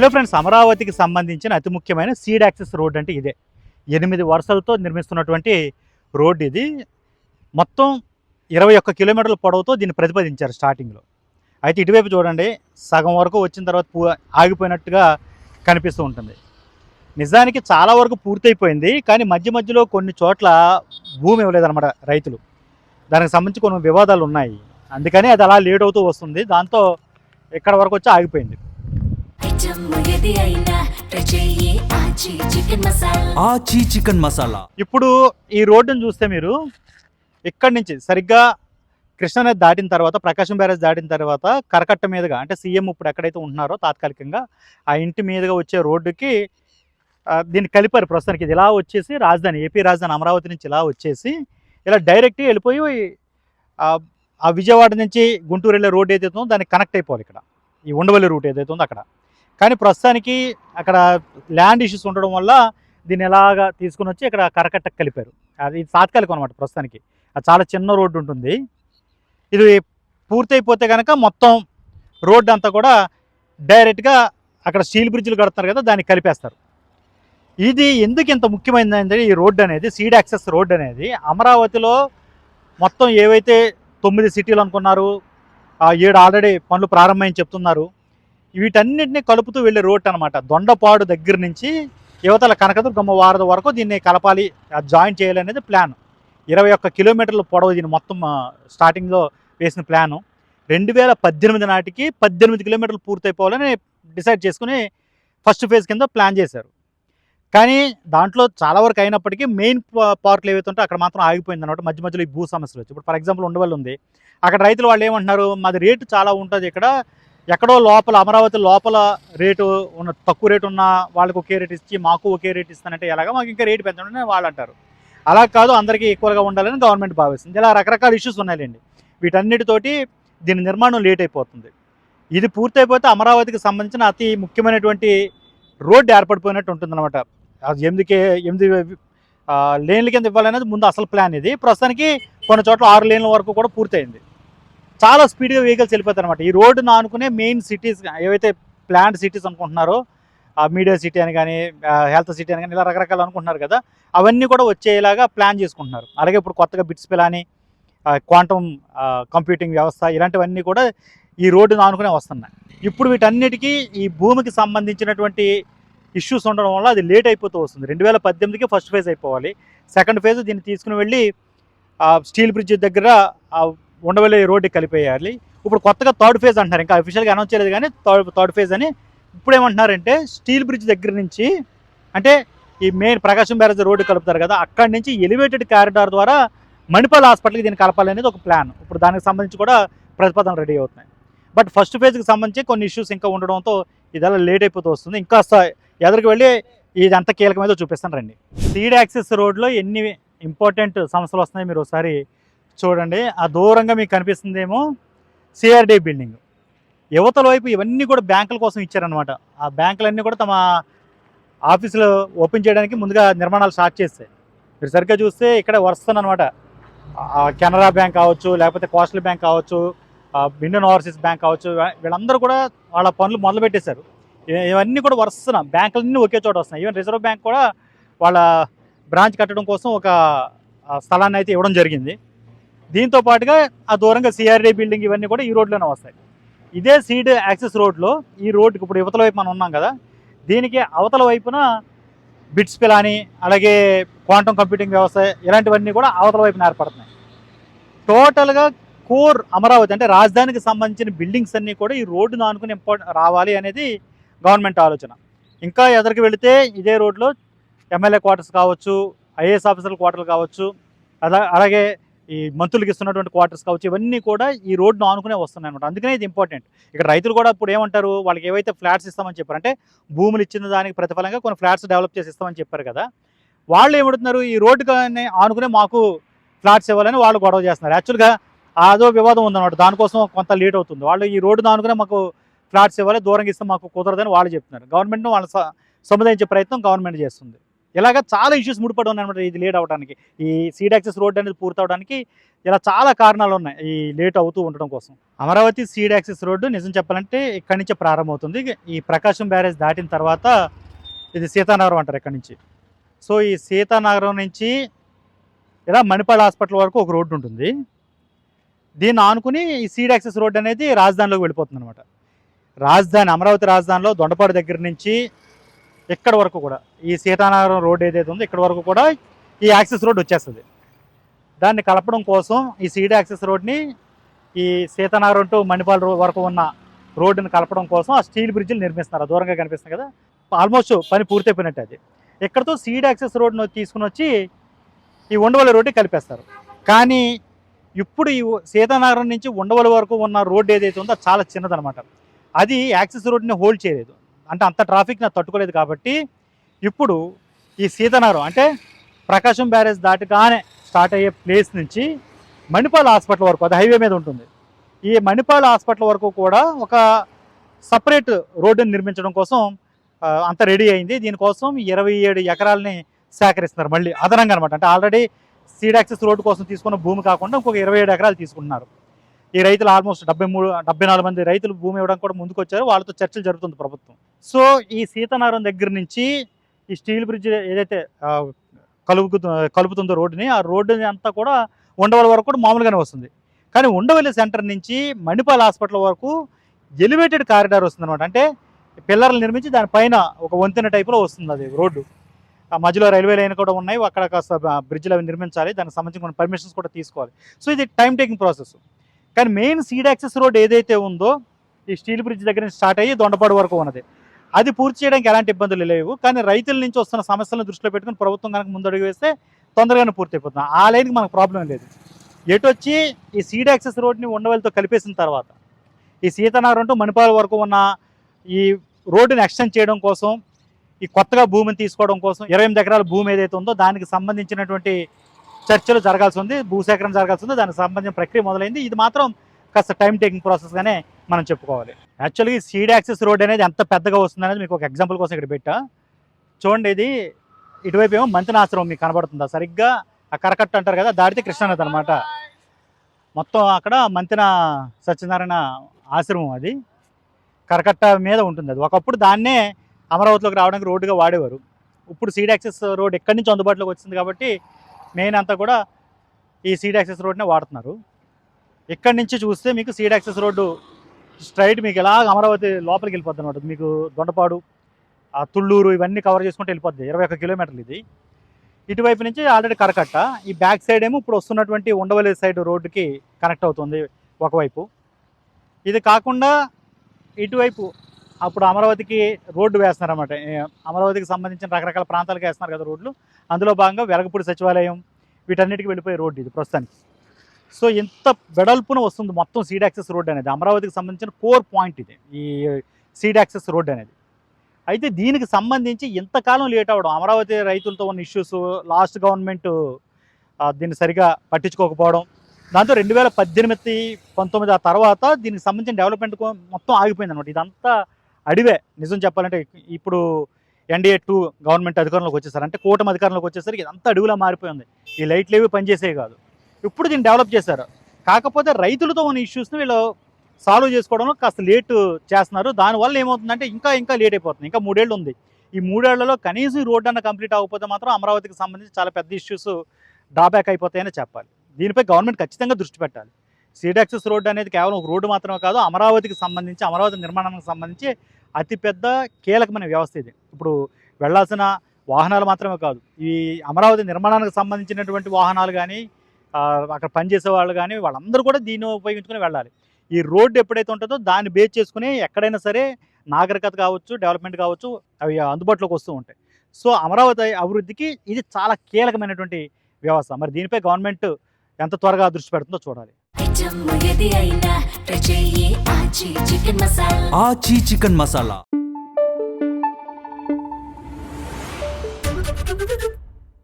Hello friends, అమరావతికి సంబంధించిన అతి ముఖ్యమైన సీడ్ యాక్సెస్ రోడ్ అంటే ఇదే. 8 వరుసలతో నిర్మిస్తున్నటువంటి రోడ్ ఇది. మొత్తం 21 కిలోమీటర్ల పొడవుతో దీన్ని ప్రతిపాదించారు స్టార్టింగ్లో. అయితే ఇటువైపు చూడండి, సగం వరకు వచ్చిన తర్వాత ఆగిపోయినట్టుగా కనిపిస్తూ ఉంటుంది. నిజానికి చాలా వరకు పూర్తయిపోయింది, కానీ మధ్య మధ్యలో కొన్ని చోట్ల భూమి ఇవ్వలేదన్నమాట రైతులు. దానికి సంబంధించి కొన్ని వివాదాలు ఉన్నాయి, అందుకని అది అలా లేట్ అవుతూ వస్తుంది. దాంతో ఇక్కడ వరకు వచ్చి ఆగిపోయింది. చికెన్ మసాలా. ఇప్పుడు ఈ రోడ్డును చూస్తే మీరు ఇక్కడి నుంచి సరిగ్గా కృష్ణానది దాటిన తర్వాత, ప్రకాశం బ్యారేజ్ దాటిన తర్వాత కరకట్ట మీదుగా, అంటే సీఎం ఇప్పుడు ఎక్కడైతే ఉంటున్నారో తాత్కాలికంగా ఆ ఇంటి మీదుగా వచ్చే రోడ్డుకి దీన్ని కలిపారు. ప్రస్తుతానికి ఇది ఇలా వచ్చేసి రాజధాని, ఏపీ రాజధాని అమరావతి నుంచి ఇలా వచ్చేసి ఇలా డైరెక్ట్గా వెళ్ళిపోయి ఆ విజయవాడ నుంచి గుంటూరు వెళ్ళే రోడ్ ఏదైతే ఉందో దానికి కనెక్ట్ అయిపోవాలి ఇక్కడ, ఈ ఉండవల్లి రూట్ ఏదైతే ఉందో అక్కడ. కానీ ప్రస్తుతానికి అక్కడ ల్యాండ్ ఇష్యూస్ ఉండడం వల్ల దీన్ని ఎలాగా తీసుకుని వచ్చి ఇక్కడ కరకట్టకు కలిపారు. అది తాత్కాలికం అనమాట ప్రస్తుతానికి. అది చాలా చిన్న రోడ్డు ఉంటుంది. ఇది పూర్తయిపోతే కనుక మొత్తం రోడ్డు అంతా కూడా డైరెక్ట్గా అక్కడ స్టీల్ బ్రిడ్జ్లు కడుతున్నారు కదా, దాన్ని కలిపేస్తారు. ఇది ఎందుకు ఇంత ముఖ్యమైనదంటే ఈ రోడ్డు అనేది, సీడ్ యాక్సెస్ రోడ్డు అనేది అమరావతిలో మొత్తం ఏవైతే 9 సిటీలు అనుకున్నారు, 7 ఆల్రెడీ పనులు ప్రారంభమని చెప్తున్నారు, వీటన్నిటిని కలుపుతూ వెళ్ళే రోడ్ అనమాట. దొండపాడు దగ్గర నుంచి యువతల కనకదుర్గమ్మ వారధి వరకు దీన్ని కలపాలి, జాయిన్ చేయాలనేది ప్లాన్. 21 కిలోమీటర్ల పొడవు దీన్ని మొత్తం స్టార్టింగ్లో వేసిన ప్లాను. 2018 నాటికి 18 కిలోమీటర్లు పూర్తయిపోవాలని డిసైడ్ చేసుకుని ఫస్ట్ ఫేజ్ కింద ప్లాన్ చేశారు. కానీ దాంట్లో చాలా వరకు అయినప్పటికీ మెయిన్ పార్ట్లు ఏవైతే ఉంటే అక్కడ మాత్రం ఆగిపోయింది అనమాట. మధ్య మధ్యలో ఈ భూ సమస్యలు వచ్చి, ఇప్పుడు ఫర్ ఎగ్జాంపుల్ ఉండవల్లి ఉంది, అక్కడ రైతులు వాళ్ళు ఏమంటున్నారు, మాది రేటు చాలా ఉంటుంది, ఇక్కడ ఎక్కడో లోపల అమరావతి లోపల రేటు ఉన్న తక్కువ రేటు ఉన్న వాళ్ళకి ఒకే రేట్ ఇచ్చి మాకు ఒకే రేట్ ఇస్తానంటే ఎలాగా, మాకు ఇంకా రేటు పెంచండి వాళ్ళు అంటారు. అలా కాదు, అందరికీ ఈక్వల్గా ఉండాలని గవర్నమెంట్ భావిస్తుంది. ఇలా రకరకాల ఇష్యూస్ ఉన్నాయండి. వీటన్నిటితోటి దీని నిర్మాణం లేట్ అయిపోతుంది. ఇది పూర్తయిపోతే అమరావతికి సంబంధించిన అతి ముఖ్యమైనటువంటి రోడ్డు ఏర్పడిపోయినట్టు ఉంటుందన్నమాట. అది 8 లేన్ల కింద ఇవ్వాలనేది ముందు అసలు ప్లాన్. ఇది ప్రస్తుతానికి కొన్ని చోట్ల 6 లేన్ల వరకు కూడా పూర్తయింది. చాలా స్పీడ్గా వెహికల్స్ వెళ్ళిపోతాయి అనమాట. ఈ రోడ్డును ఆనుకునే మెయిన్ సిటీస్ ఏవైతే ప్లాంట్ సిటీస్ అనుకుంటున్నారో, మీడియా సిటీ అని కానీ, హెల్త్ సిటీ అని కానీ, ఇలా రకరకాలు అనుకుంటున్నారు కదా, అవన్నీ కూడా వచ్చేలాగా ప్లాన్ చేసుకుంటున్నారు. అలాగే ఇప్పుడు కొత్తగా బిట్స్ పిలాని, క్వాంటమ్ కంప్యూటింగ్ వ్యవస్థ, ఇలాంటివన్నీ కూడా ఈ రోడ్డును ఆనుకునే వస్తున్నాయి. ఇప్పుడు వీటన్నిటికీ ఈ భూమికి సంబంధించినటువంటి ఇష్యూస్ ఉండడం వల్ల అది లేట్ అయిపోతూ వస్తుంది. 2018కి ఫస్ట్ ఫేజ్ అయిపోవాలి. సెకండ్ ఫేజ్ దీన్ని తీసుకుని వెళ్ళి స్టీల్ బ్రిడ్జ్ దగ్గర ఉండవల్లి రోడ్డుకి కలిపేయాలి. ఇప్పుడు కొత్తగా థర్డ్ ఫేజ్ అంటున్నారు, ఇంకా అఫీషియల్గా అనౌన్స్ చేయలేదు కానీ థర్డ్ ఫేజ్ అని. ఇప్పుడు ఏమంటున్నారంటే స్టీల్ బ్రిడ్జ్ దగ్గర నుంచి, అంటే ఈ మెయిన్ ప్రకాశం బ్యారేజ్ రోడ్డు కలుపుతారు కదా, అక్కడి నుంచి ఎలివేటెడ్ కారిడార్ ద్వారా మణిపాల్ హాస్పిటల్కి దీన్ని కలపాలి అనేది ఒక ప్లాన్. ఇప్పుడు దానికి సంబంధించి కూడా ప్రతిపాదనలు రెడీ అవుతున్నాయి. బట్ ఫస్ట్ ఫేజ్కి సంబంధించి కొన్ని ఇష్యూస్ ఇంకా ఉండడంతో ఇదలా లేట్ అయిపోతూ వస్తుంది. ఇంకా ఎదురుకు వెళ్ళి ఇదంతా కీలకమైతే చూపిస్తాను రండి. సీడ్ యాక్సెస్ రోడ్లో ఎన్ని ఇంపార్టెంట్ సమస్యలు వస్తున్నాయి మీరు ఒకసారి చూడండి. ఆ దూరంగా మీకు కనిపిస్తుందేమో సిఆర్డీ బిల్డింగ్. యువతల వైపు ఇవన్నీ కూడా బ్యాంకుల కోసం ఇచ్చారనమాట. ఆ బ్యాంకులన్నీ కూడా తమ ఆఫీసులు ఓపెన్ చేయడానికి ముందుగా నిర్మాణాలు స్టార్ట్ చేస్తాయి. మీరు సరిగ్గా చూస్తే ఇక్కడ వస్తుందన్నమాట. కెనరా బ్యాంక్ కావచ్చు, లేకపోతే కోస్టల్ బ్యాంక్ కావచ్చు, ఇండియన్ ఓవర్సీస్ బ్యాంక్ కావచ్చు, వీళ్ళందరూ కూడా వాళ్ళ పనులు మొదలు పెట్టేశారు. ఇవన్నీ కూడా వరుసన బ్యాంకులన్నీ ఒకే చోట వస్తున్నాయి. ఈవెన్ రిజర్వ్ బ్యాంక్ కూడా వాళ్ళ బ్రాంచ్ కట్టడం కోసం ఒక స్థలాన్ని అయితే ఇవ్వడం జరిగింది. దీంతో పాటుగా ఆ దూరంగా సిఆర్డీ బిల్డింగ్, ఇవన్నీ కూడా ఈ రోడ్లోనే వస్తాయి. ఇదే సీడ్ యాక్సెస్ రోడ్లో ఈ రోడ్డుకి ఇప్పుడు యువతల వైపు మనం ఉన్నాం కదా, దీనికి అవతల వైపున బిట్స్ పిలాని, అలాగే క్వాంటమ్ కంప్యూటింగ్ వ్యవస్థ, ఇలాంటివన్నీ కూడా అవతల వైపున ఏర్పడుతున్నాయి. టోటల్గా కోర్ అమరావతి అంటే రాజధానికి సంబంధించిన బిల్డింగ్స్ అన్నీ కూడా ఈ రోడ్డును ఆనుకుని రావాలి అనేది గవర్నమెంట్ ఆలోచన. ఇంకా ఎదరికి వెళితే ఇదే రోడ్లో ఎమ్మెల్యే క్వార్టర్స్ కావచ్చు, ఐఏఎస్ ఆఫీసర్ల క్వార్టర్లు కావచ్చు, అలాగే ఈ మంత్రులకు ఇస్తున్నటువంటి క్వార్టర్స్ కావచ్చు, ఇవన్నీ కూడా ఈ రోడ్డును ఆనుకునే వస్తున్నాయి అనమాట. అందుకనే ఇది ఇంపార్టెంట్. ఇక్కడ రైతులు కూడా ఇప్పుడు ఏమంటారు, వాళ్ళకి ఏవైతే ఫ్లాట్స్ ఇస్తామని చెప్పారు, అంటే భూములు ఇచ్చిన దానికి ప్రతిఫలంగా కొన్ని ఫ్లాట్స్ డెవలప్ చేసి ఇస్తామని చెప్పారు కదా, వాళ్ళు ఏమడుతున్నారు, ఈ రోడ్డుని ఆనుకునే మాకు ఫ్లాట్స్ ఇవ్వాలని వాళ్ళు గొడవ చేస్తున్నారు. యాక్చువల్గా అదో వివాదం ఉందన్నమాట, దానికోసం కొంత లేట్ అవుతుంది. వాళ్ళు ఈ రోడ్డును ఆనుకునే మాకు ఫ్లాట్స్ ఇవ్వాలి, దూరంగా ఇస్తే మాకు కుదరదని వాళ్ళు చెప్తున్నారు. గవర్నమెంట్ను వాళ్ళు సముదాయించే ప్రయత్నం గవర్నమెంట్ చేస్తుంది. ఇలాగ చాలా ఇష్యూస్ ముడిపడి ఉన్నాయన్నమాట ఇది లేట్ అవ్వడానికి. ఈ సీడ్ యాక్సెస్ రోడ్ అనేది పూర్తవడానికి ఇలా చాలా కారణాలు ఉన్నాయి ఈ లేట్ అవుతూ ఉండడం కోసం. అమరావతి సీడ్ యాక్సెస్ రోడ్డు నిజం చెప్పాలంటే ఇక్కడి నుంచే ప్రారంభమవుతుంది. ఈ ప్రకాశం బ్యారేజ్ దాటిన తర్వాత ఇది సీతానగరం అంటారు ఇక్కడి నుంచి. సో ఈ సీతానగరం నుంచి ఇలా మణిపాల్ హాస్పిటల్ వరకు ఒక రోడ్డు ఉంటుంది. దీన్ని ఆనుకుని ఈ సీడ్ యాక్సెస్ రోడ్ అనేది రాజధానిలోకి వెళ్ళిపోతుంది అనమాట. రాజధాని అమరావతి రాజధానిలో దొండపాడు దగ్గర నుంచి ఇక్కడ వరకు కూడా ఈ సీతానగరం రోడ్ ఏదైతే ఉందో ఇక్కడ వరకు కూడా ఈ యాక్సెస్ రోడ్ వచ్చేస్తుంది. దాన్ని కలపడం కోసం ఈ సీడ్ యాక్సెస్ రోడ్ని ఈ సీతానగరం టు మణిపాల్ వరకు ఉన్న రోడ్డుని కలపడం కోసం ఆ స్టీల్ బ్రిడ్జిలు నిర్మిస్తున్నారు. దూరంగా కనిపిస్తుంది కదా, ఆల్మోస్ట్ పని పూర్తయిపోయినట్టు. అది ఇక్కడతో సీడ్ యాక్సెస్ రోడ్ను తీసుకుని వచ్చి ఈ ఉండవల్లి రోడ్డు కలిపేస్తారు. కానీ ఇప్పుడు ఈ సీతానగరం నుంచి ఉండవల్లి వరకు ఉన్న రోడ్డు ఏదైతే ఉందో అది చాలా చిన్నదనమాట. అది యాక్సెస్ రోడ్ని హోల్డ్ చేయలేదు, అంటే అంత ట్రాఫిక్ నాకు తట్టుకోలేదు. కాబట్టి ఇప్పుడు ఈ సీతానగరం అంటే ప్రకాశం బ్యారేజ్ దాటగానే స్టార్ట్ అయ్యే ప్లేస్ నుంచి మణిపాల్ హాస్పిటల్ వరకు, అది హైవే మీద ఉంటుంది, ఈ మణిపాల్ హాస్పిటల్ వరకు కూడా ఒక సపరేట్ రోడ్డుని నిర్మించడం కోసం అంత రెడీ అయింది. దీనికోసం 27 ఎకరాలని సేకరిస్తున్నారు మళ్ళీ అదనంగా అనమాట. అంటే ఆల్రెడీ సీడ్ యాక్సెస్ రోడ్డు కోసం తీసుకున్న భూమి కాకుండా ఇంకొక 27 ఎకరాలు తీసుకుంటున్నారు. ఈ రైతులు ఆల్మోస్ట్ 74 మంది రైతులు భూమి ఇవ్వడానికి కూడా ముందుకు వచ్చారు. వాళ్ళతో చర్చలు జరుగుతుంది ప్రభుత్వం. సో ఈ సీతానగరం దగ్గర నుంచి ఈ స్టీల్ బ్రిడ్జ్ ఏదైతే కలుపుతుందో రోడ్డుని, ఆ రోడ్డుని అంతా కూడా ఉండవల్లి వరకు కూడా మామూలుగానే వస్తుంది. కానీ ఉండవల్లి సెంటర్ నుంచి మణిపాల్ హాస్పిటల్ వరకు ఎలివేటెడ్ కారిడార్ వస్తుంది అనమాట. అంటే పిల్లర్లు నిర్మించి దానిపైన ఒక వంతెన టైపులో వస్తుంది అది రోడ్డు. ఆ మధ్యలో రైల్వే లైన్ కూడా ఉన్నాయి, అక్కడ కాస్త బ్రిడ్జ్లు అవి నిర్మించాలి, దానికి సంబంధించి కొన్ని పర్మిషన్స్ కూడా తీసుకోవాలి. సో ఇది టైం టేకింగ్ ప్రాసెస్. కానీ మెయిన్ సీడ్ యాక్సెస్ రోడ్ ఏదైతే ఉందో ఈ స్టీల్ బ్రిడ్జ్ దగ్గర నుంచి స్టార్ట్ అయ్యి దొండపాడు వరకు ఉన్నది, అది పూర్తి చేయడానికి ఎలాంటి ఇబ్బందులు లేవు. కానీ రైతుల నుంచి వస్తున్న సమస్యలను దృష్టిలో పెట్టుకుని ప్రభుత్వం కనుక ముందడుగు వేస్తే తొందరగానే పూర్తి అయిపోతుంది. ఆ లైన్కి మనకు ప్రాబ్లం లేదు. ఎటు వచ్చి ఈ సీడ్ యాక్సెస్ రోడ్ని ఉండవల్లితో కలిపేసిన తర్వాత ఈ సీతానగరం టు మణిపాల్ వరకు ఉన్న ఈ రోడ్డుని ఎక్స్టెండ్ చేయడం కోసం, ఈ కొత్తగా భూమిని తీసుకోవడం కోసం 28 ఎకరాల భూమి ఏదైతే ఉందో దానికి సంబంధించినటువంటి చర్చలు జరగాల్సి ఉంది, భూసేకరణ జరగాల్సి ఉంది, దానికి సంబంధించిన ప్రక్రియ మొదలైంది. ఇది మాత్రం కాస్త టైం టేకింగ్ ప్రాసెస్గానే మనం చెప్పుకోవాలి. యాక్చువల్గా ఈ సీడ్ యాక్సెస్ రోడ్ అనేది ఎంత పెద్దగా వస్తుంది అనేది మీకు ఒక ఎగ్జాంపుల్ కోసం ఇక్కడ పెట్టా. చూడండి, ఇది ఇటువైపు ఏమో మంతినాశ్రమం మీకు కనబడుతుందా, సరిగ్గా ఆ కరకట్ట అంటారు కదా, దాటితే కృష్ణానది అనమాట. మొత్తం అక్కడ మంతిన సత్యనారాయణ ఆశ్రమం, అది కరకట్ట మీద ఉంటుంది. అది ఒకప్పుడు దాన్నే అమరావతిలోకి రావడానికి రోడ్డుగా వాడేవారు. ఇప్పుడు సీడ్ యాక్సెస్ రోడ్ ఎక్కడి నుంచి అందుబాటులోకి వచ్చింది కాబట్టి మెయిన్ అంతా కూడా ఈ సీడ్ యాక్సెస్ రోడ్నే వాడుతున్నారు. ఇక్కడి నుంచి చూస్తే మీకు సీడ్ యాక్సెస్ రోడ్డు స్ట్రైట్ మీకు ఇలా అమరావతి లోపలికి వెళ్ళిపోద్ది అనమాట. మీకు దొండపాడు, తుళ్ళూరు ఇవన్నీ కవర్ చేసుకుంటూ వెళ్ళిపోద్ది. 21 కిలోమీటర్లు ఇది. ఇటువైపు నుంచి ఆల్రెడీ కరకట్ట, ఈ బ్యాక్ సైడ్ ఏమో ఇప్పుడు వస్తున్నటువంటి ఉండవల్లి సైడ్ రోడ్డుకి కనెక్ట్ అవుతుంది ఒకవైపు. ఇది కాకుండా ఇటువైపు అప్పుడు అమరావతికి రోడ్డు వేస్తున్నారన్నమాట. అమరావతికి సంబంధించిన రకరకాల ప్రాంతాలకు వేస్తున్నారు కదా రోడ్లు, అందులో భాగంగా వెలగపూడి సచివాలయం వీటన్నిటికి వెళ్ళిపోయే రోడ్డు ఇది ప్రస్తుతానికి. సో ఇంత వెడల్పున వస్తుంది మొత్తం సీడ్ యాక్సెస్ రోడ్ అనేది. అమరావతికి సంబంధించిన కోర్ పాయింట్ ఇది, ఈ సీడ్ యాక్సెస్ రోడ్ అనేది. అయితే దీనికి సంబంధించి ఇంతకాలం లేట్ అవ్వడం, అమరావతి రైతులతో ఉన్న ఇష్యూస్, లాస్ట్ గవర్నమెంట్ దీన్ని సరిగా పట్టించుకోకపోవడం, దాంతో 2018-19 ఆ తర్వాత దీనికి సంబంధించిన డెవలప్మెంట్ మొత్తం ఆగిపోయింది అనమాట. ఇదంతా అడివే నిజం చెప్పాలంటే. ఇప్పుడు NDA 2 గవర్నమెంట్ అధికారంలోకి వచ్చేసారు, అంటే కూటమి అధికారంలోకి వచ్చేసరికి ఇదంతా అడవిలా మారిపోయింది. ఈ లైట్లు ఏవి పనిచేసేవి కాదు. ఇప్పుడు దీన్ని డెవలప్ చేశారు. కాకపోతే రైతులతో ఉన్న ఇష్యూస్ని వీళ్ళు సాల్వ్ చేసుకోవడంలో కాస్త లేట్ చేస్తున్నారు. దానివల్ల ఏమవుతుందంటే ఇంకా లేట్ అయిపోతుంది. ఇంకా 3 ఏళ్ళు ఉంది. ఈ 3 ఏళ్లలో కనీసం ఈ రోడ్డు అన్న కంప్లీట్ అవ్వకపోతే మాత్రం అమరావతికి సంబంధించి చాలా పెద్ద ఇష్యూస్ డ్రాబ్యాక్ అయిపోతాయని చెప్పాలి. దీనిపై గవర్నమెంట్ ఖచ్చితంగా దృష్టి పెట్టాలి. సీడ్ యాక్సెస్ రోడ్డు అనేది కేవలం ఒక రోడ్డు మాత్రమే కాదు, అమరావతికి సంబంధించి, అమరావతి నిర్మాణానికి సంబంధించి అతిపెద్ద కీలకమైన వ్యవస్థ ఇది. ఇప్పుడు వెళ్లాల్సిన వాహనాలు మాత్రమే కాదు, ఈ అమరావతి నిర్మాణానికి సంబంధించినటువంటి వాహనాలు కానీ, అక్కడ పనిచేసే వాళ్ళు కానీ, వాళ్ళందరూ కూడా దీన్ని ఉపయోగించుకుని వెళ్ళాలి. ఈ రోడ్డు ఎప్పుడైతే ఉంటుందో దాన్ని బేస్ చేసుకుని ఎక్కడైనా సరే నాగరికత కావచ్చు, డెవలప్మెంట్ కావచ్చు, అవి అందుబాటులోకి వస్తూ ఉంటాయి. సో అమరావతి అభివృద్ధికి ఇది చాలా కీలకమైనటువంటి వ్యవస్థ. మరి దీనిపై గవర్నమెంట్ ఎంత త్వరగా దృష్టి పెడుతుందో చూడాలి. ఆచి చికెన్ మసాలా